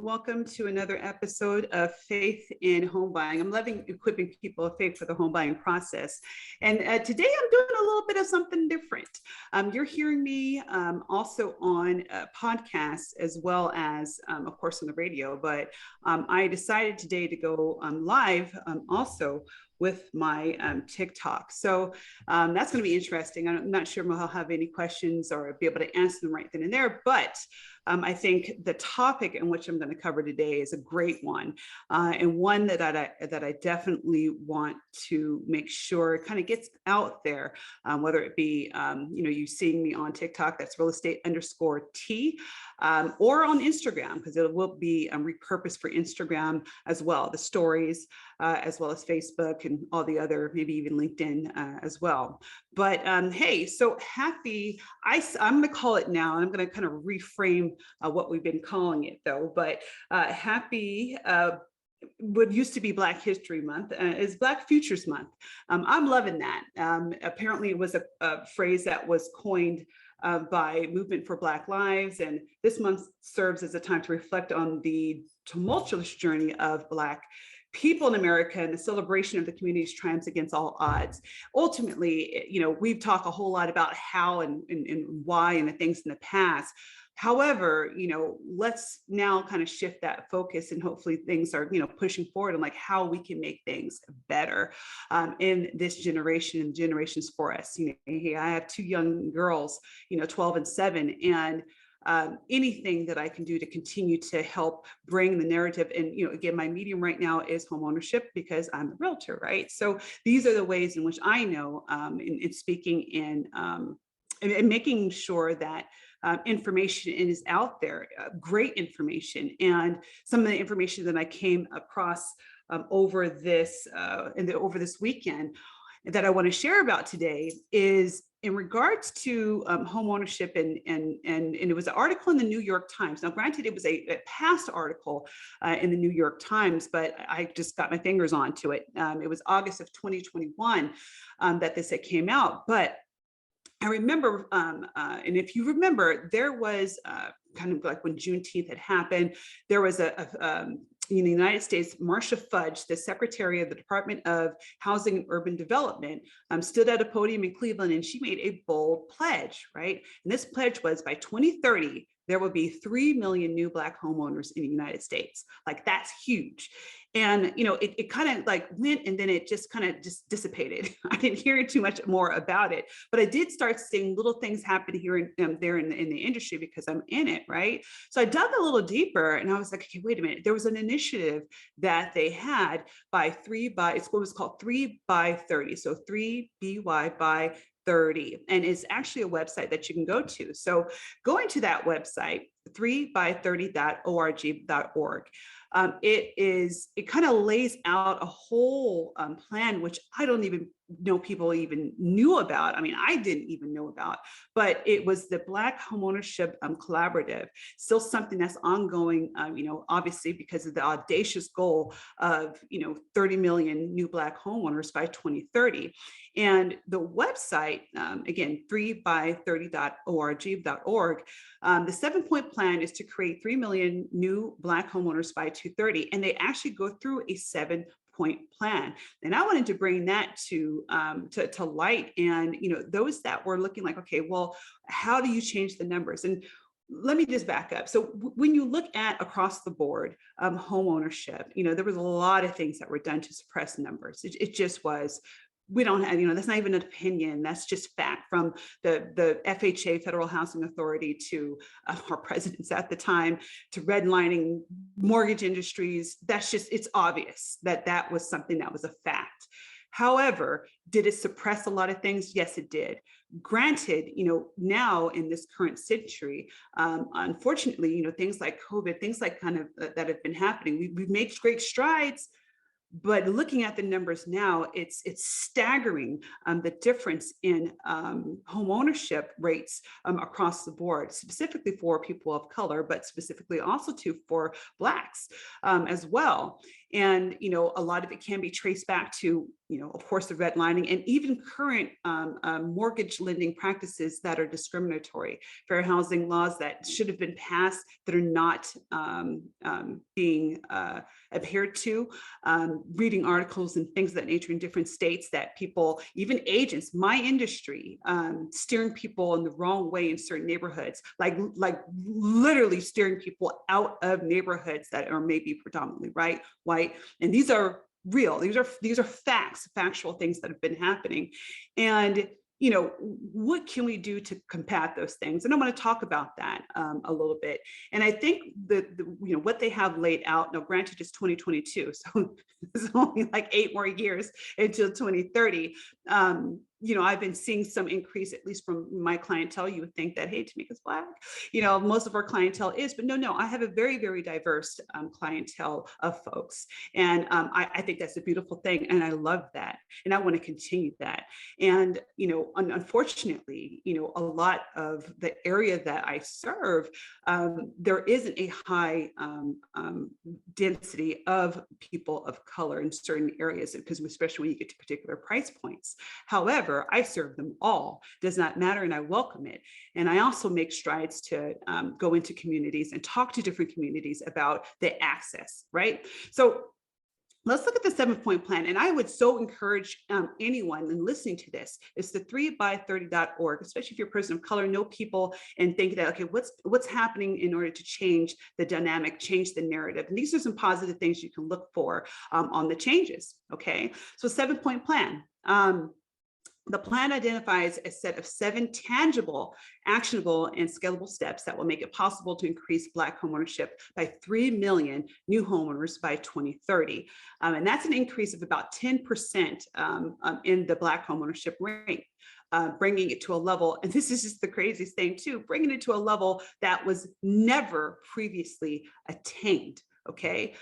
Welcome to another episode of Faith in Home Buying. I'm loving equipping people of faith for the home buying process. And today I'm doing a little bit of something different. You're hearing me also on podcasts as well as, of course, on the radio. But I decided today to go live also with my TikTok. So that's going to be interesting. I'm not sure if I'll have any questions or be able to answer them right then and there, but I think the topic in which I'm going to cover today is a great one, and one that I definitely want to make sure it kind of gets out there, whether it be you seeing me on TikTok, that's real estate _T, or on Instagram, because it will be repurposed for Instagram as well, the stories, as well as Facebook and all the other, maybe even LinkedIn as well. But hey, so happy, I'm going to call it now, and I'm going to kind of reframe what we've been calling it though, but happy, what used to be Black History Month is Black Futures Month. I'm loving that. Apparently it was a phrase that was coined by Movement for Black Lives, and this month serves as a time to reflect on the tumultuous journey of Black people in America and the celebration of the community's triumphs against all odds. Ultimately, we've talked a whole lot about how and why and the things in the past. However, let's now kind of shift that focus, and hopefully things are, pushing forward and like how we can make things better in this generation and generations for us. I have two young girls, 12 and 7, and anything that I can do to continue to help bring the narrative. And, again, my medium right now is homeownership because I'm a realtor, right? So these are the ways in which I know in speaking and making sure that information is out there, great information. And some of the information that I came across over this weekend that I want to share about today is in regards to home ownership, and it was an article in the New York Times. Now, granted, it was a past article in the New York Times, but I just got my fingers onto it. It was August of 2021 that this came out. But I remember, and if you remember, there was kind of like when Juneteenth had happened, there was in the United States, Marcia Fudge, the Secretary of the Department of Housing and Urban Development, stood at a podium in Cleveland, and she made a bold pledge, right? And this pledge was by 2030, there will be 3 million new Black homeowners in the United States. Like, that's huge. And, it kind of like went, and then it just kind of just dissipated. I didn't hear too much more about it, but I did start seeing little things happen here and there in the industry because I'm in it, right? So I dug a little deeper, and I was like, okay, wait a minute. There was an initiative that they had it's what was called 3 by 30. So 3 BY by 30, and it's actually a website that you can go to. So going to that website, 3by30.org.org, it kind of lays out a whole plan, which I don't even know people even knew about. I mean, I didn't even know about, but it was the Black Homeownership Collaborative, still something that's ongoing, obviously because of the audacious goal of, 30 million new Black homeowners by 2030. And the website, again, 3by30.org.org, the 7-point plan is to create 3 million new Black homeowners by 2030. And they actually go through a 7-point plan. And I wanted to bring that to light. And, those that were looking like, okay, well, how do you change the numbers? And let me just back up. So when you look at across the board home ownership, there was a lot of things that were done to suppress numbers. It just was. We don't have, that's not even an opinion. That's just fact, from the FHA, Federal Housing Authority, to our presidents at the time, to redlining mortgage industries. It's obvious that was something that was a fact. However, did it suppress a lot of things? Yes, it did. Granted, now in this current century, unfortunately, things like COVID, things like kind of that have been happening, we've made great strides. But looking at the numbers now, it's staggering, the difference in home ownership rates across the board, specifically for people of color, but specifically also too for Blacks as well. And, a lot of it can be traced back to, of course, the redlining and even current mortgage lending practices that are discriminatory, fair housing laws that should have been passed that are not being adhered to, reading articles and things of that nature in different states that people, even agents, my industry, steering people in the wrong way in certain neighborhoods, like literally steering people out of neighborhoods that are maybe predominantly white. And these are real. These are facts, factual things that have been happening. And what can we do to combat those things? And I'm going to talk about that a little bit. And I think what they have laid out, now granted it's 2022, so it's only like 8 more years until 2030. I've been seeing some increase, at least from my clientele. You would think that, hey, Tamika's Black, most of our clientele is, but no, I have a very, very diverse clientele of folks. And I think that's a beautiful thing. And I love that. And I want to continue that. And, unfortunately, a lot of the area that I serve, there isn't a high density of people of color in certain areas, because especially when you get to particular price points. However, I serve them all. Does not matter, and I welcome it. And I also make strides to go into communities and talk to different communities about the access, right? So let's look at the 7-point plan. And I would so encourage anyone in listening to this, it's the 3by30.org, especially if you're a person of color, know people and think that, okay, what's happening in order to change the dynamic, change the narrative. And these are some positive things you can look for on the changes, okay? So 7-point plan. The plan identifies a set of 7 tangible, actionable, and scalable steps that will make it possible to increase Black homeownership by 3 million new homeowners by 2030. And that's an increase of about 10% in the Black homeownership rate. Bringing it to a level, and this is just the craziest thing too, bringing it to a level that was never previously attained. Okay,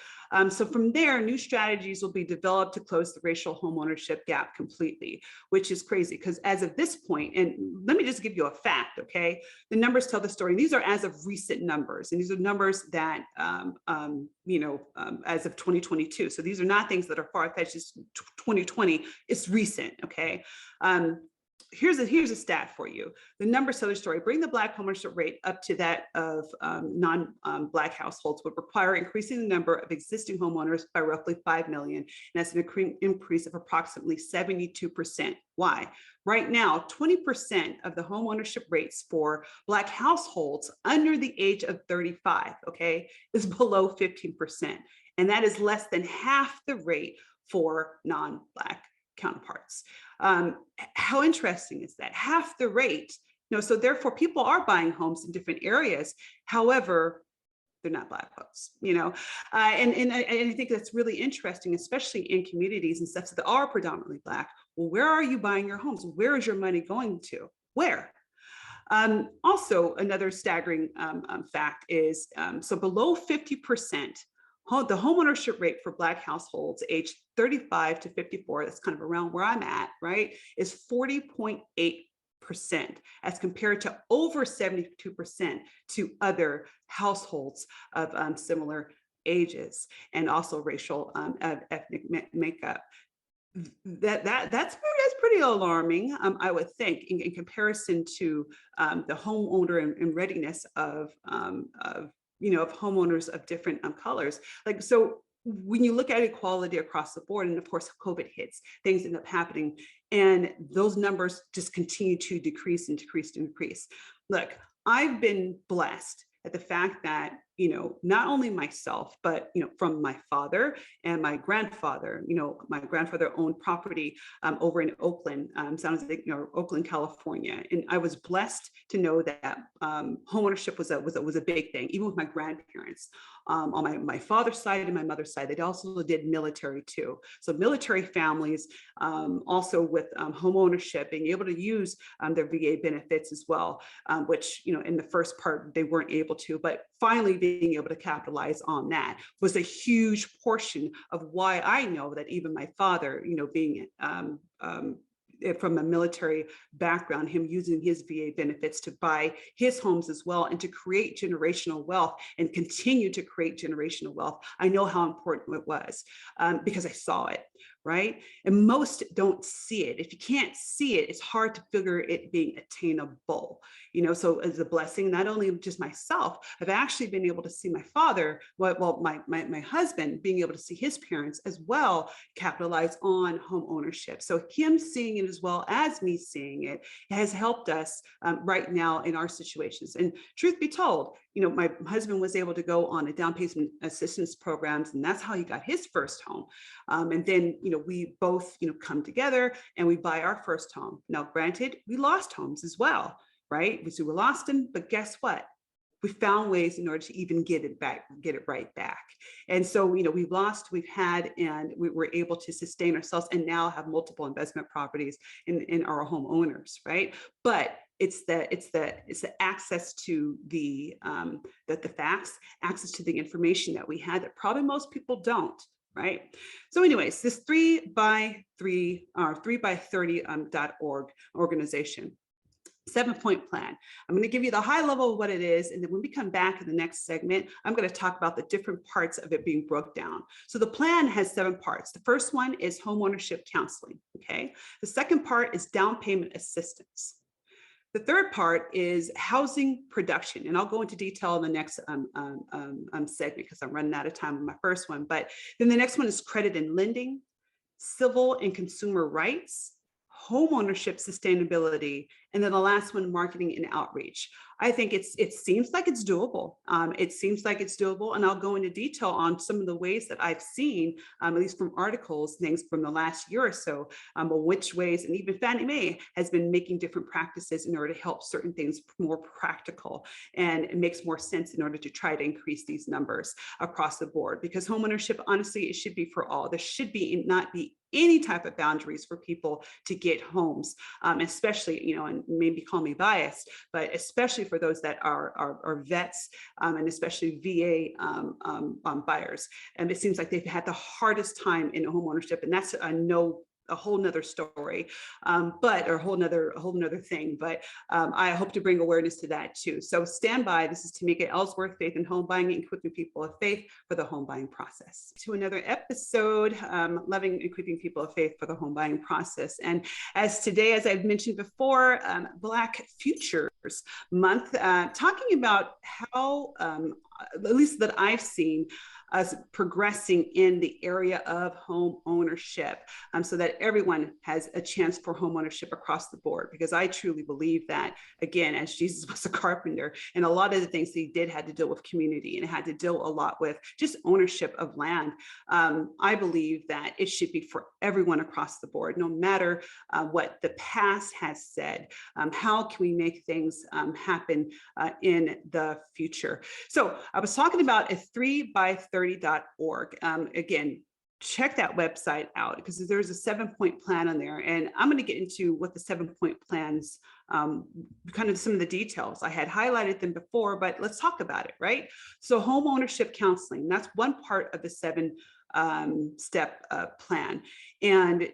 so from there, new strategies will be developed to close the racial homeownership gap completely, which is crazy because as of this point, and let me just give you a fact, okay, the numbers tell the story. These are as of recent numbers, and these are numbers that, as of 2022. So these are not things that are far-fetched. It's 2020. It's recent, okay. Here's a stat for you. The numbers tell the story. Bring the Black homeownership rate up to that of non-Black households would require increasing the number of existing homeowners by roughly 5 million. And that's an increase of approximately 72%. Why? Right now, 20% of the homeownership rates for Black households under the age of 35, okay, is below 15%. And that is less than half the rate for non-Black counterparts. How interesting is that? Half the rate. So therefore people are buying homes in different areas. However, they're not Black folks, and I think that's really interesting, especially in communities and stuff that are predominantly Black. Well, where are you buying your homes? Where is your money going to? Where? Also, another staggering fact is, so below 50%, the homeownership rate for Black households aged 35 to 54, that's kind of around where I'm at, right, is 40.8%, as compared to over 72% to other households of similar ages, and also racial ethnic makeup. That's pretty alarming, I would think, in comparison to the homeowner and readiness of homeowners of different colors. Like, so when you look at equality across the board, and of course COVID hits, things end up happening, and those numbers just continue to decrease and decrease and decrease. Look, I've been blessed at the fact that, not only myself, but, from my father and my grandfather, my grandfather owned property over in Oakland, Oakland, California. And I was blessed to know that homeownership was a big thing, even with my grandparents. On my father's side and my mother's side, they also did military too. So military families, also with homeownership, being able to use their VA benefits as well, which, in the first part, they weren't able to, but finally being able to capitalize on that was a huge portion of why I know that even my father, being from a military background, him using his VA benefits to buy his homes as well and to create generational wealth and continue to create generational wealth. I know how important it was because I saw it, right? And most don't see it. If you can't see it, it's hard to figure it being attainable, so as a blessing, not only just myself, I've actually been able to see my father, my husband being able to see his parents as well capitalize on home ownership. So him seeing it as well as me seeing it has helped us right now in our situations. And truth be told, my husband was able to go on a down payment assistance programs, and that's how he got his first home. And then, we both, come together and we buy our first home. Now, granted, we lost homes as well, right? So we lost them, but guess what? We found ways in order to even get it right back. And so, we've lost, we've had, and we were able to sustain ourselves and now have multiple investment properties in our homeowners, right? But it's the access to the facts, access to the information that we had that probably most people don't, right? So anyways, this 3x30.org organization, 7-point plan. I'm going to give you the high level of what it is. And then when we come back in the next segment, I'm going to talk about the different parts of it being broke down. So the plan has 7 parts. The first one is homeownership counseling. Okay. The second part is down payment assistance. The third part is housing production, and I'll go into detail in the next segment because I'm running out of time on my first one. But then the next one is credit and lending, civil and consumer rights, homeownership sustainability, and then the last one, marketing and outreach. I think it seems like it's doable. It seems like it's doable, and I'll go into detail on some of the ways that I've seen, at least from articles, things from the last year or so, which ways, and even Fannie Mae has been making different practices in order to help certain things more practical, and it makes more sense in order to try to increase these numbers across the board. Because homeownership, honestly, it should be for all. There should not be any type of boundaries for people to get homes, especially, and maybe call me biased, but especially for those that are vets, and especially VA buyers. And it seems like they've had the hardest time in homeownership, and that's a whole nother story, or a whole nother thing. But I hope to bring awareness to that too. So stand by. This is Tamika Ellsworth, Faith in Home Buying, equipping people of faith for the home buying process. To another episode, loving and equipping people of faith for the home buying process. And as today, as I've mentioned before, Black Futures Month, talking about how, at least that I've seen, us progressing in the area of home ownership, so that everyone has a chance for home ownership across the board. Because I truly believe that, again, as Jesus was a carpenter, and a lot of the things that he did had to deal with community, and it had to deal a lot with just ownership of land. I believe that it should be for everyone across the board, no matter what the past has said. How can we make things happen in the future? So I was talking about a 3x30.org. Again, check that website out because there's a 7-point plan on there. And I'm going to get into what the 7-point plans, kind of some of the details. I had highlighted them before, but let's talk about it, right? So home ownership counseling, that's one part of the 7-step plan. And,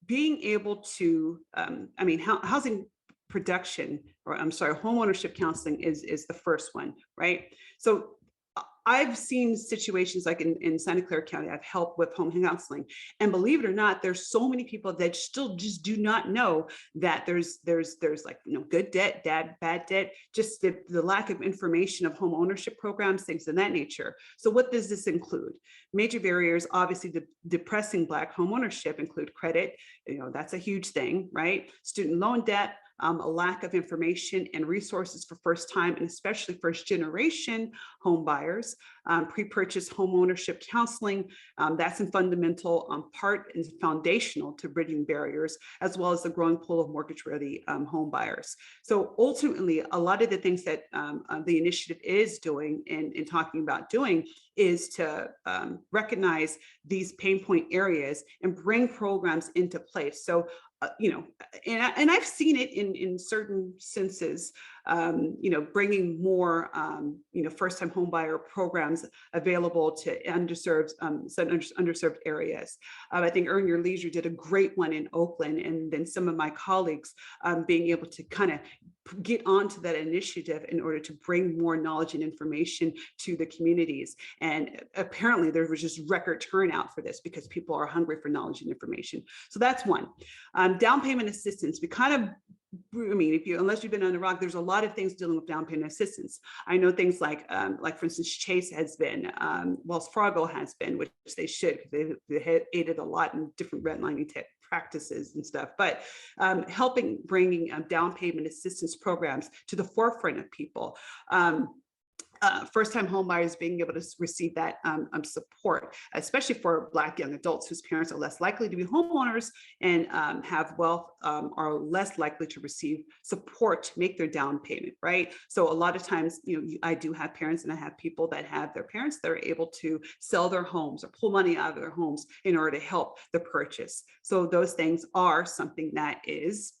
being able to, housing production, home ownership counseling is the first one, right? So I've seen situations like in Santa Clara County, I've helped with home counseling, and believe it or not, there's so many people that still just do not know that there's like, good debt, bad debt, just the lack of information of home ownership programs, things of that nature. So what does this include? Major barriers, obviously, depressing Black home ownership include credit. That's a huge thing, right? Student loan debt, a lack of information and resources for first-time and especially first-generation home buyers, pre-purchase home ownership counseling. That's a fundamental part and foundational to bridging barriers, as well as the growing pool of mortgage-ready home buyers. So ultimately, a lot of the things that the initiative is doing and talking about doing is to recognize these pain point areas and bring programs into place. So and I've seen it in certain senses, bringing more, first-time home buyer programs available to underserved areas. I think Earn Your Leisure did a great one in Oakland, and then some of my colleagues being able to kind of get onto that initiative in order to bring more knowledge and information to the communities. And apparently there was just record turnout for this because people are hungry for knowledge and information. So that's one. Down payment assistance. We kind of, unless you've been on the rock, there's a lot of things dealing with down payment assistance. I know things like for instance, Chase has been, Wells Fargo has been, which they should, because they had aided a lot in different redlining practices and stuff, but bringing down payment assistance programs to the forefront of people. First-time home buyers being able to receive that support, especially for Black young adults whose parents are less likely to be homeowners and have wealth, are less likely to receive support to make their down payment, right? So a lot of times, I do have parents, and I have people that have their parents that are able to sell their homes or pull money out of their homes in order to help the purchase. So those things are something that is,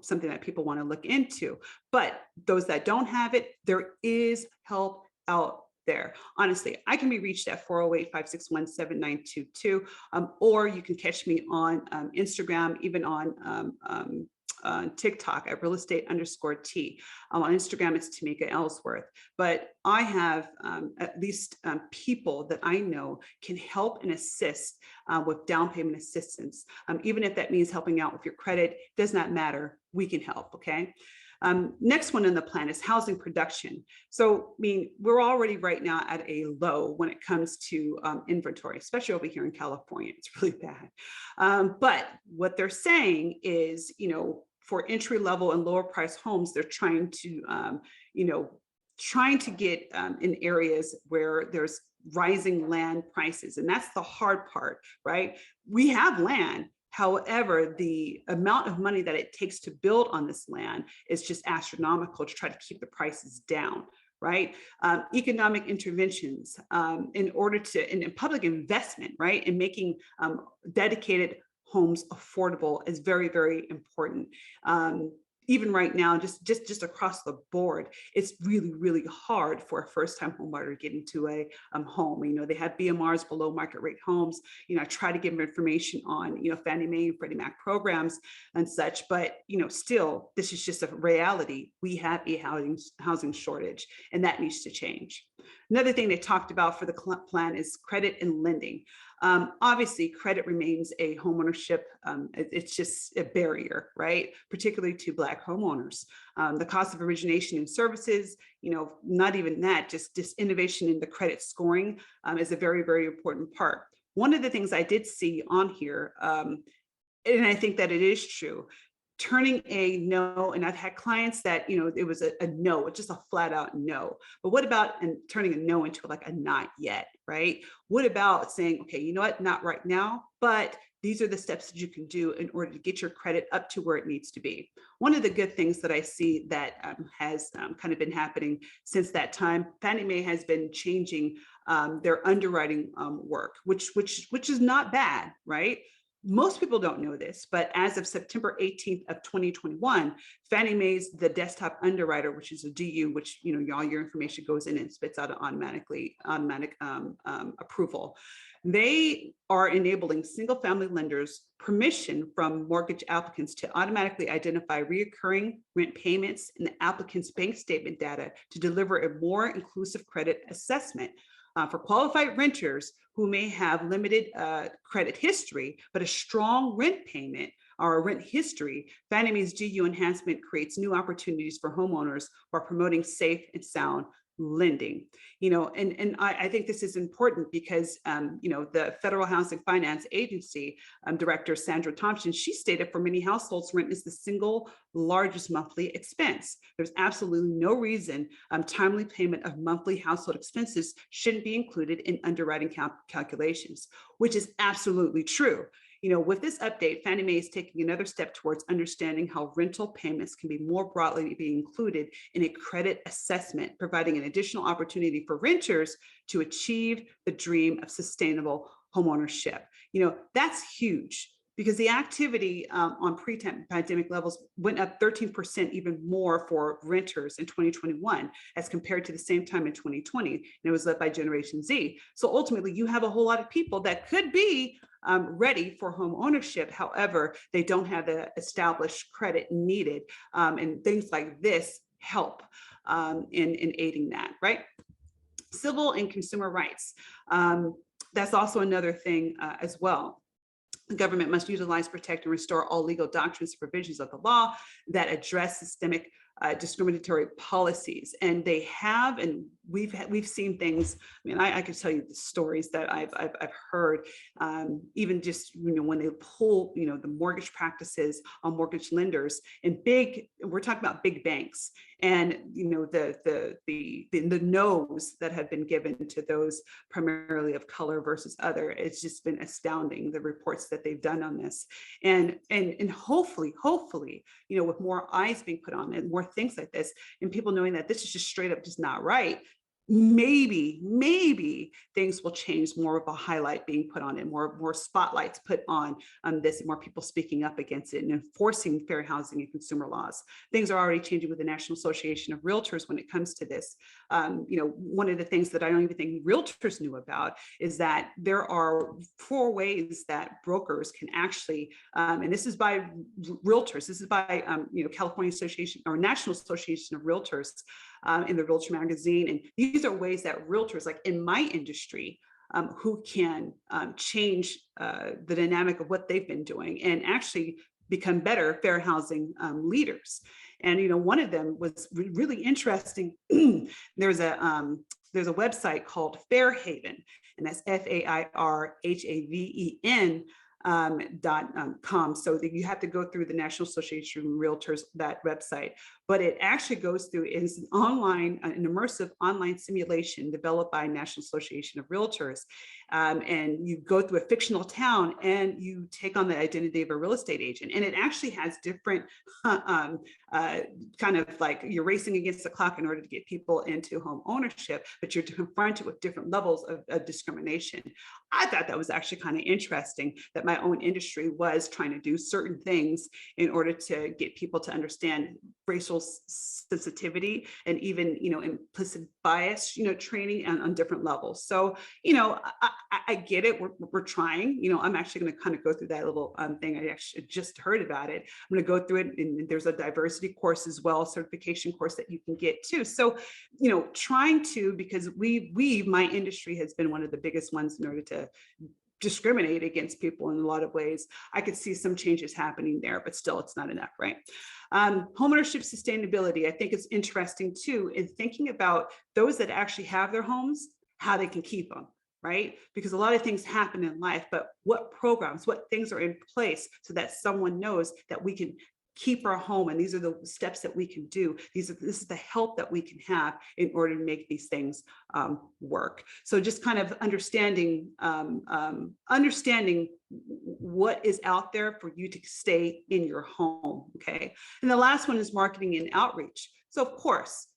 something that people want to look into. But those that don't have it, there is help out there. Honestly, I can be reached at 408-561-7922, or you can catch me on Instagram, even on TikTok at real-estate_T. On Instagram, it's Tamika Ellsworth. But I have at least people that I know can help and assist with down payment assistance. Even if that means helping out with your credit, does not matter. We can help, okay? Next one on the plan is housing production. So, we're already right now at a low when it comes to inventory, especially over here in California. It's really bad. But what they're saying is, for entry level and lower price homes, they're trying to get in areas where there's rising land prices. And that's the hard part, right? We have land. However, the amount of money that it takes to build on this land is just astronomical to try to keep the prices down, right? Economic interventions in public investment, right? And making dedicated homes affordable is very, very important. Even right now, just across the board, it's really, really hard for a first-time home buyer to get into a home. They have BMRs, below market rate homes. I try to give them information on, Fannie Mae and Freddie Mac programs and such, but, still, this is just a reality. We have a housing shortage, and that needs to change. Another thing they talked about for the plan is credit and lending. Obviously, credit remains a homeownership. It's just a barrier, right? Particularly to Black homeowners. The cost of origination and services, not even that, just innovation in the credit scoring is a very, very important part. One of the things I did see on here, and I think that it is true, turning a no, and I've had clients that, it was a no, just a flat out no. But what about turning a no into like a not yet, right? What about saying, okay, you know what, not right now, but these are the steps that you can do in order to get your credit up to where it needs to be. One of the good things that I see that has kind of been happening since that time, Fannie Mae has been changing their underwriting work, which is not bad, right? Most people don't know this, but as of September 18th of 2021, Fannie Mae's the desktop underwriter, which is a DU, which all your information goes in and spits out an automatic approval. They are enabling single-family lenders permission from mortgage applicants to automatically identify recurring rent payments in the applicant's bank statement data to deliver a more inclusive credit assessment. For qualified renters who may have limited credit history, but a strong rent payment or a rent history, Fannie Mae's GU enhancement creates new opportunities for homeowners while promoting safe and sound lending. I think this is important because, the Federal Housing Finance Agency Director, Sandra Thompson, she stated for many households, rent is the single largest monthly expense. There's absolutely no reason timely payment of monthly household expenses shouldn't be included in underwriting calculations, which is absolutely true. With this update, Fannie Mae is taking another step towards understanding how rental payments can be more broadly be included in a credit assessment, providing an additional opportunity for renters to achieve the dream of sustainable homeownership. That's huge. because the activity on pre-pandemic levels went up 13% even more for renters in 2021 as compared to the same time in 2020. And it was led by Generation Z. So ultimately, you have a whole lot of people that could be ready for home ownership. However, they don't have the established credit needed. And things like this help in aiding that, right? Civil and consumer rights. That's also another thing as well. The government must utilize, protect, and restore all legal doctrines and provisions of the law that address systemic discriminatory policies. And they have, and we've seen things. I mean, I could tell you the stories that I've heard, even just when they pull the mortgage practices on mortgage lenders and we're talking about big banks, and the no's that have been given to those primarily of color versus other. It's just been astounding, the reports that they've done on this, and hopefully with more eyes being put on it, more things like this, and people knowing that this is just straight up just not right, maybe things will change, more of a highlight being put on it, more spotlights put on this, and more people speaking up against it and enforcing fair housing and consumer laws. Things are already changing with the National Association of Realtors when it comes to this. One of the things that I don't even think realtors knew about is that there are 4 ways that brokers can actually, and this is by realtors, this is by California Association or National Association of Realtors, in the Realtor magazine. And these are ways that realtors, like in my industry, who can change the dynamic of what they've been doing and actually become better fair housing leaders. And one of them was really interesting. There's a website called Fairhaven, and that's FAIRHAVEN. .com. So that you have to go through the National Association of Realtors, that website, but it actually goes through, is an immersive online simulation developed by National Association of Realtors. And you go through a fictional town and you take on the identity of a real estate agent. And it actually has different kind of like you're racing against the clock in order to get people into home ownership, but you're confronted with different levels of discrimination. I thought that was actually kind of interesting, that my own industry was trying to do certain things in order to get people to understand racial sensitivity and even, implicit bias, training on different levels. So, I get it. We're trying, I'm actually going to kind of go through that little thing. I actually just heard about it. I'm going to go through it, and there's a diversity course as well, certification course that you can get too. So, trying to, because my industry has been one of the biggest ones in order to discriminate against people in a lot of ways. I could see some changes happening there, but still it's not enough, right? Homeownership sustainability, I think it's interesting too, in thinking about those that actually have their homes, how they can keep them, right? Because a lot of things happen in life, but what programs, what things are in place so that someone knows that we can keep our home, and these are the steps that we can do. This is the help that we can have in order to make these things work. So just kind of understanding what is out there for you to stay in your home, okay? And the last one is marketing and outreach. So of course,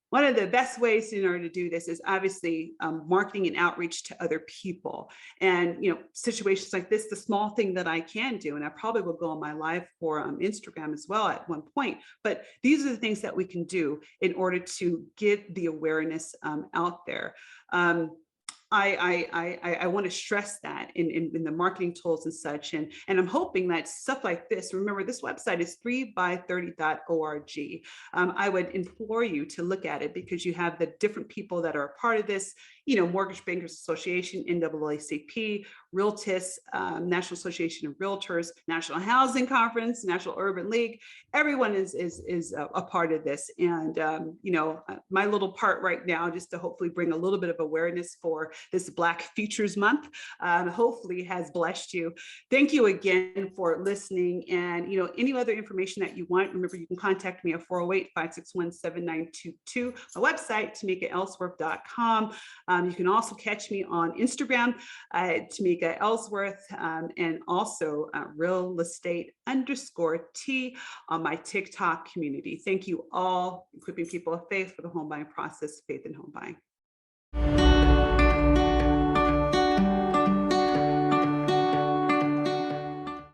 one of the best ways in order to do this is obviously marketing and outreach to other people. And situations like this, the small thing that I can do, and I probably will go on my live for Instagram as well at one point, but these are the things that we can do in order to get the awareness out there. I want to stress that in the marketing tools and such. And I'm hoping that stuff like this, remember this website is 3by30.org. I would implore you to look at it because you have the different people that are a part of this, Mortgage Bankers Association, NAACP, Realtis, National Association of Realtors, National Housing Conference, National Urban League. Everyone is a part of this. And, my little part right now, just to hopefully bring a little bit of awareness for this Black Futures Month, hopefully has blessed you. Thank you again for listening. And, any other information that you want, remember, you can contact me at 408-561-7922. My website, TamikaEllsworth.com. You can also catch me on Instagram, Tamika Ellsworth, and also real estate_T on my TikTok community. Thank you all, equipping people of faith for the home buying process, faith in home buying.